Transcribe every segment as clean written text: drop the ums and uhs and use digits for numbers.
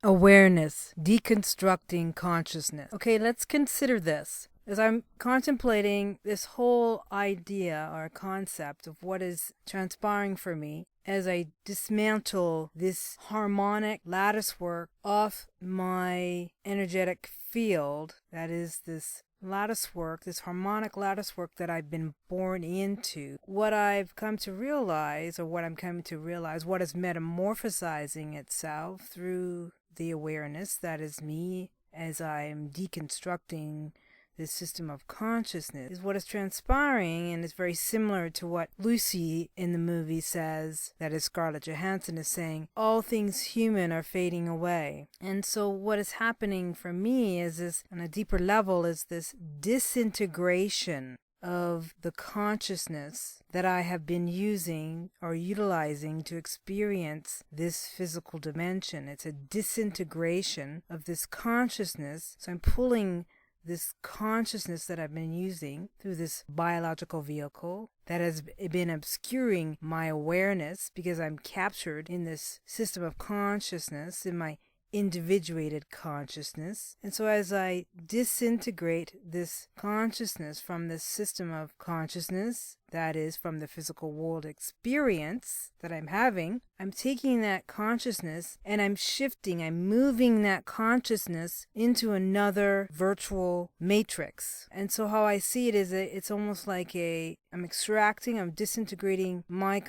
Awareness, deconstructing consciousness. Okay, let's consider this. As I'm contemplating this whole idea or concept of what is transpiring for me, as I dismantle this harmonic lattice work off my energetic field, that is this lattice work, this harmonic lattice work that I've been born into, what I've come to realize, or what I'm coming to realize, what is metamorphosizing itself through the awareness that is me as I'm deconstructing this system of consciousness, is what is transpiring, and it's very similar to what Lucy in the movie says, that is Scarlett Johansson is saying, all things human are fading away. And so what is happening for me is this, on a deeper level, is this disintegration of the consciousness that I have been using or utilizing to experience this physical dimension. It's a disintegration of this consciousness. So I'm pulling this consciousness that I've been using through this biological vehicle that has been obscuring my awareness, because I'm captured in this system of consciousness, in my individuated consciousness. And so as I disintegrate this consciousness from this system of consciousness, that is from the physical world experience that I'm having, I'm taking that consciousness and I'm shifting, I'm moving that consciousness into another virtual matrix. And so how I see it is it's almost like I'm extracting, I'm disintegrating my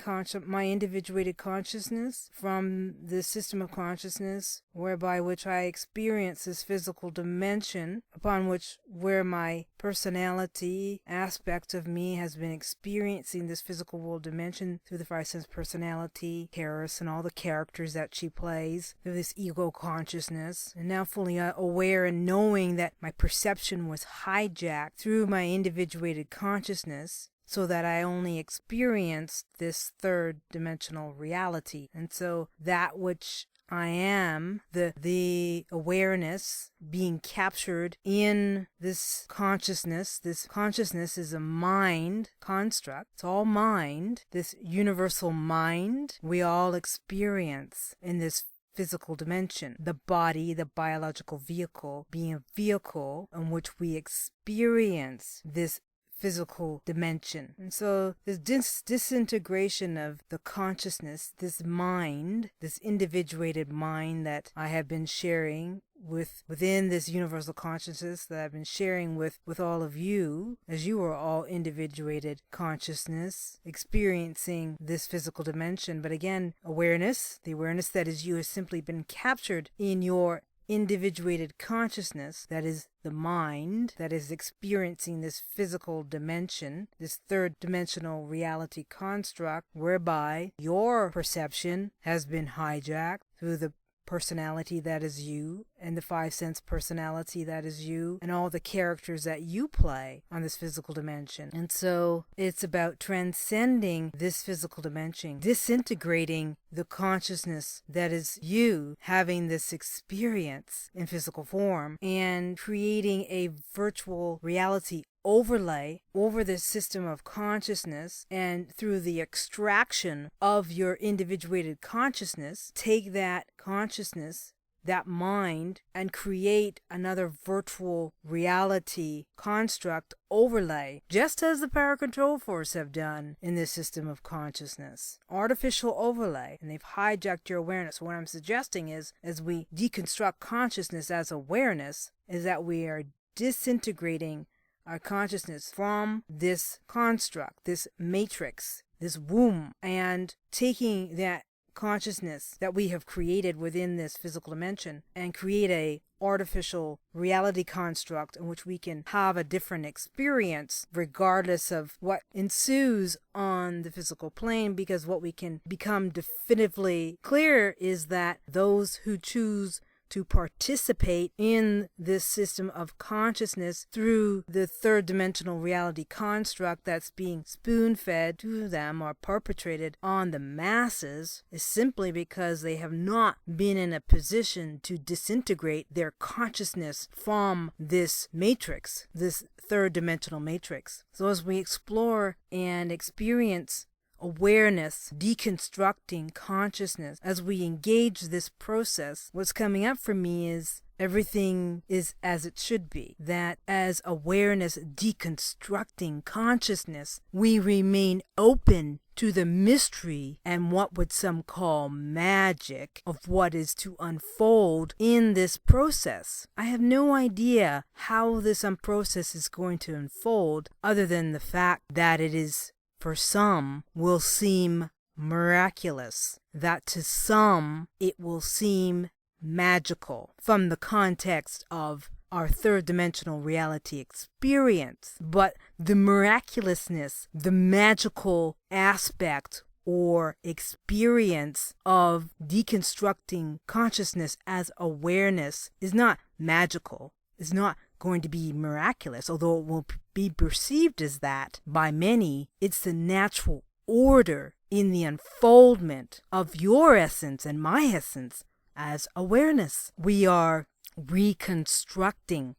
individuated consciousness from the system of consciousness whereby which I experience this physical dimension upon where my personality aspect of me has been experiencing this physical world dimension through the five sense personality, Kerrace, and all the characters that she plays, through this ego consciousness, and now fully aware and knowing that my perception was hijacked through my individuated consciousness, so that I only experienced this third dimensional reality. And so that which I am, the awareness being captured in this consciousness is a mind construct. It's all mind, this universal mind we all experience in this physical dimension. The body, the biological vehicle, being a vehicle in which we experience this physical dimension. And so this disintegration of the consciousness, this mind, this individuated mind that I have been sharing within this universal consciousness that I've been sharing with all of you, as you are all individuated consciousness experiencing this physical dimension. But again, awareness, the awareness that is you, has simply been captured in your individuated consciousness, that is the mind that is experiencing this physical dimension, this third dimensional reality construct, whereby your perception has been hijacked through the personality that is you, and the five sense personality that is you, and all the characters that you play on this physical dimension. And so it's about transcending this physical dimension, disintegrating the consciousness that is you, having this experience in physical form, and creating a virtual reality overlay over this system of consciousness, and through the extraction of your individuated consciousness, take that consciousness, that mind, and create another virtual reality construct overlay, just as the power control force have done in this system of consciousness. Artificial overlay, and they've hijacked your awareness. What I'm suggesting is, as we deconstruct consciousness as awareness, is that we are disintegrating our consciousness from this construct, this matrix, this womb, and taking that consciousness that we have created within this physical dimension and create a artificial reality construct in which we can have a different experience regardless of what ensues on the physical plane, because what we can become definitively clear is that those who choose to participate in this system of consciousness through the third dimensional reality construct that's being spoon-fed to them or perpetrated on the masses is simply because they have not been in a position to disintegrate their consciousness from this matrix, this third dimensional matrix. So as we explore and experience awareness, deconstructing consciousness, as we engage this process, what's coming up for me is everything is as it should be. That as awareness deconstructing consciousness, we remain open to the mystery and what would some call magic of what is to unfold in this process. I have no idea how this process is going to unfold, other than the fact that it is, for some, will seem miraculous, that to some it will seem magical from the context of our third dimensional reality experience. But the miraculousness, the magical aspect or experience of deconstructing consciousness as awareness is not magical, is not going to be miraculous, although it will be perceived as that by many. It's the natural order in the unfoldment of your essence and my essence as awareness. We are reconstructing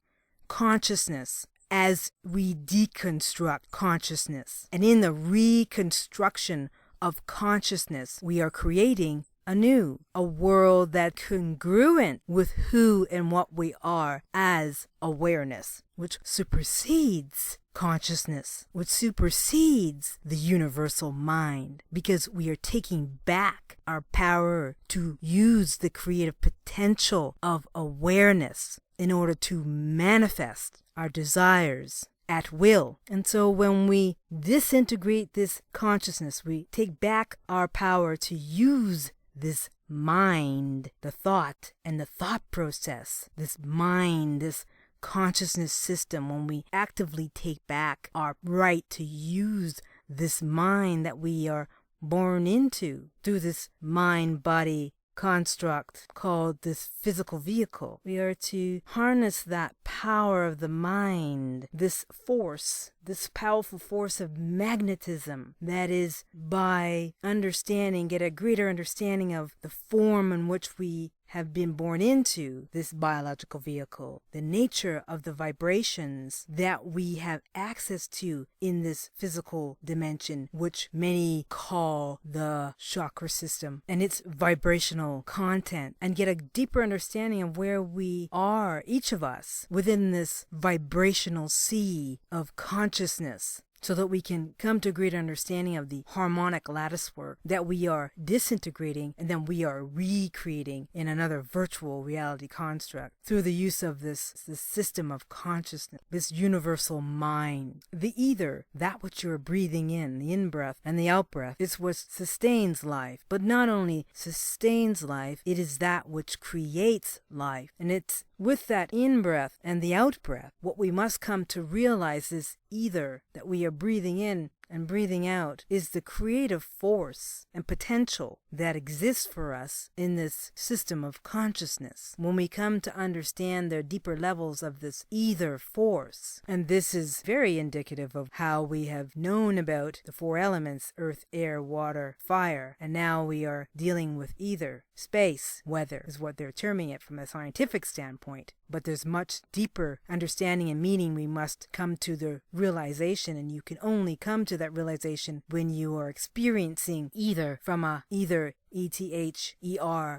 consciousness as we deconstruct consciousness. And in the reconstruction of consciousness, we are creating anew a world that's congruent with who and what we are as awareness, which supersedes consciousness, which supersedes the universal mind, because we are taking back our power to use the creative potential of awareness in order to manifest our desires at will. And so when we disintegrate this consciousness, we take back our power to use this mind, the thought and the thought process, this mind, this consciousness system. When we actively take back our right to use this mind that we are born into through this mind-body construct called this physical vehicle, we are to harness that power of the mind, this force, this powerful force of magnetism, that is, by understanding, get a greater understanding of the form in which we have been born into this biological vehicle, the nature of the vibrations that we have access to in this physical dimension, which many call the chakra system, and its vibrational content, and get a deeper understanding of where we are, each of us, within this vibrational sea of consciousness, so that we can come to a greater understanding of the harmonic lattice work that we are disintegrating and then we are recreating in another virtual reality construct through the use of this system of consciousness, this universal mind. The ether, that which you're breathing in, the in-breath and the out-breath, is what sustains life. But not only sustains life, it is that which creates life. And it's with that in-breath and the out-breath, what we must come to realize is ether that we are breathing in and breathing out is the creative force and potential that exists for us in this system of consciousness. When we come to understand the deeper levels of this ether force, and this is very indicative of how we have known about the four elements, earth, air, water, fire, and now we are dealing with ether, space, weather is what they're terming it from a scientific standpoint. But there's much deeper understanding and meaning we must come to the realization, and you can only come to that realization when you are experiencing either from a ETHER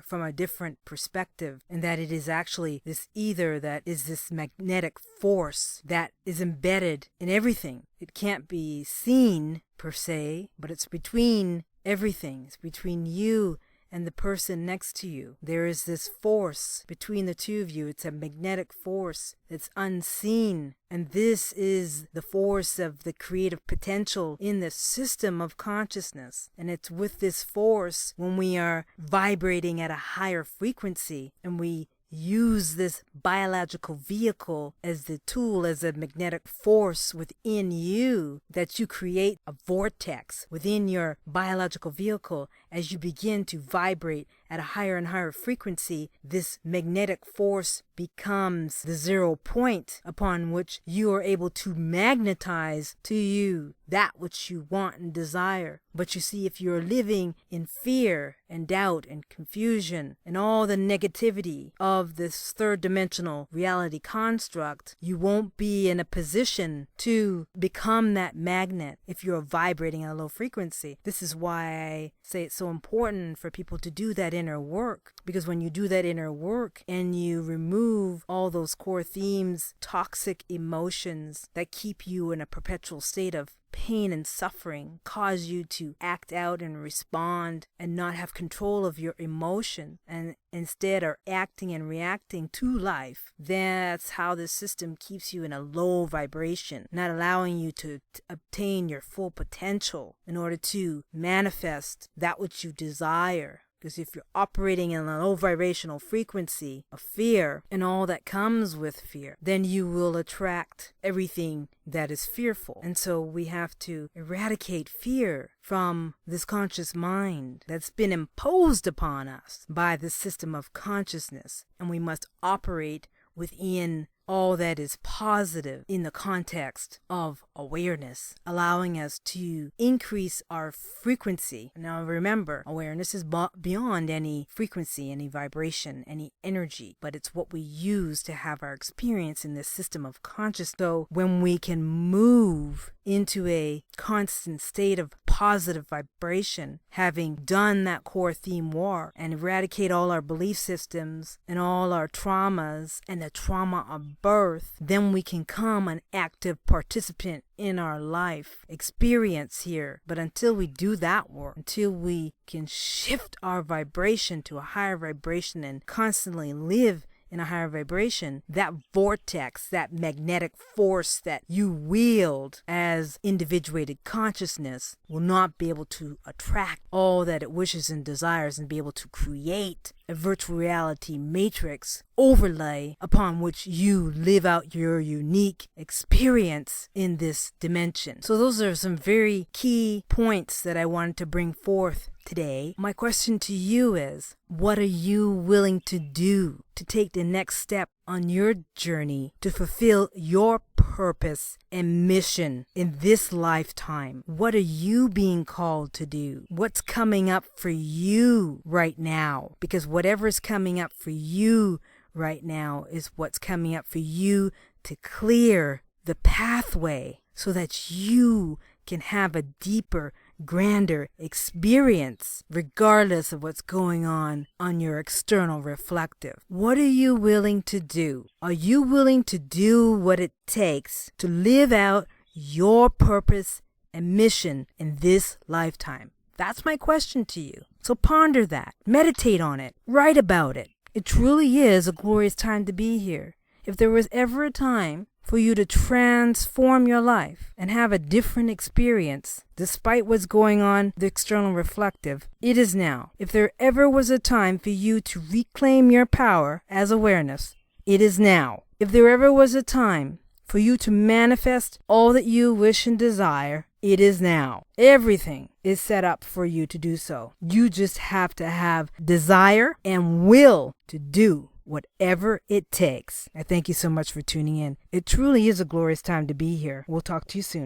from a different perspective, and that it is actually this ether that is this magnetic force that is embedded in everything. It can't be seen per se, but it's between everything. It's between you and the person next to you. There is this force between the two of you. It's a magnetic force that's unseen. And this is the force of the creative potential in the system of consciousness. And it's with this force, when we are vibrating at a higher frequency and we use this biological vehicle as the tool, as a magnetic force within you, that you create a vortex within your biological vehicle, as you begin to vibrate at a higher and higher frequency, this magnetic force becomes the 0 point upon which you are able to magnetize to you that which you want and desire. But you see, if you're living in fear and doubt and confusion and all the negativity of this third dimensional reality construct, you won't be in a position to become that magnet if you're vibrating at a low frequency. This is why I say it's so important for people to do that inner work, because when you do that inner work and you remove all those core themes, toxic emotions that keep you in a perpetual state of pain and suffering, cause you to act out and respond and not have control of your emotion, and instead are acting and reacting to life, that's how the system keeps you in a low vibration, not allowing you to obtain your full potential in order to manifest that which you desire. Because if you're operating in a low vibrational frequency of fear and all that comes with fear, then you will attract everything that is fearful. And so we have to eradicate fear from this conscious mind that's been imposed upon us by the system of consciousness. And we must operate within all that is positive in the context of awareness, allowing us to increase our frequency. Now remember, awareness is beyond any frequency, any vibration, any energy, but it's what we use to have our experience in this system of consciousness. So when we can move into a constant state of positive vibration, having done that core theme war and eradicate all our belief systems and all our traumas and the trauma of birth, then we can come an active participant in our life experience here. But until we do that work, until we can shift our vibration to a higher vibration and constantly live in a higher vibration, that vortex, that magnetic force that you wield as individuated consciousness will not be able to attract all that it wishes and desires and be able to create a virtual reality matrix overlay upon which you live out your unique experience in this dimension. So those are some very key points that I wanted to bring forth today. My question to you is, what are you willing to do to take the next step on your journey to fulfill your purpose and mission in this lifetime? What are you being called to do? What's coming up for you right now? Because whatever is coming up for you right now is what's coming up for you to clear the pathway so that you can have a deeper, grander experience regardless of what's going on your external reflective. What are you willing to do? Are you willing to do what it takes to live out your purpose and mission in this lifetime? That's my question to you. So ponder that, meditate on it, write about it. It truly is a glorious time to be here. If there was ever a time for you to transform your life and have a different experience despite what's going on the external reflective, it is now. If there ever was a time for you to reclaim your power as awareness, it is now. If there ever was a time for you to manifest all that you wish and desire, it is now. Everything is set up for you to do so. You just have to have desire and will to do whatever it takes. I thank you so much for tuning in. It truly is a glorious time to be here. We'll talk to you soon.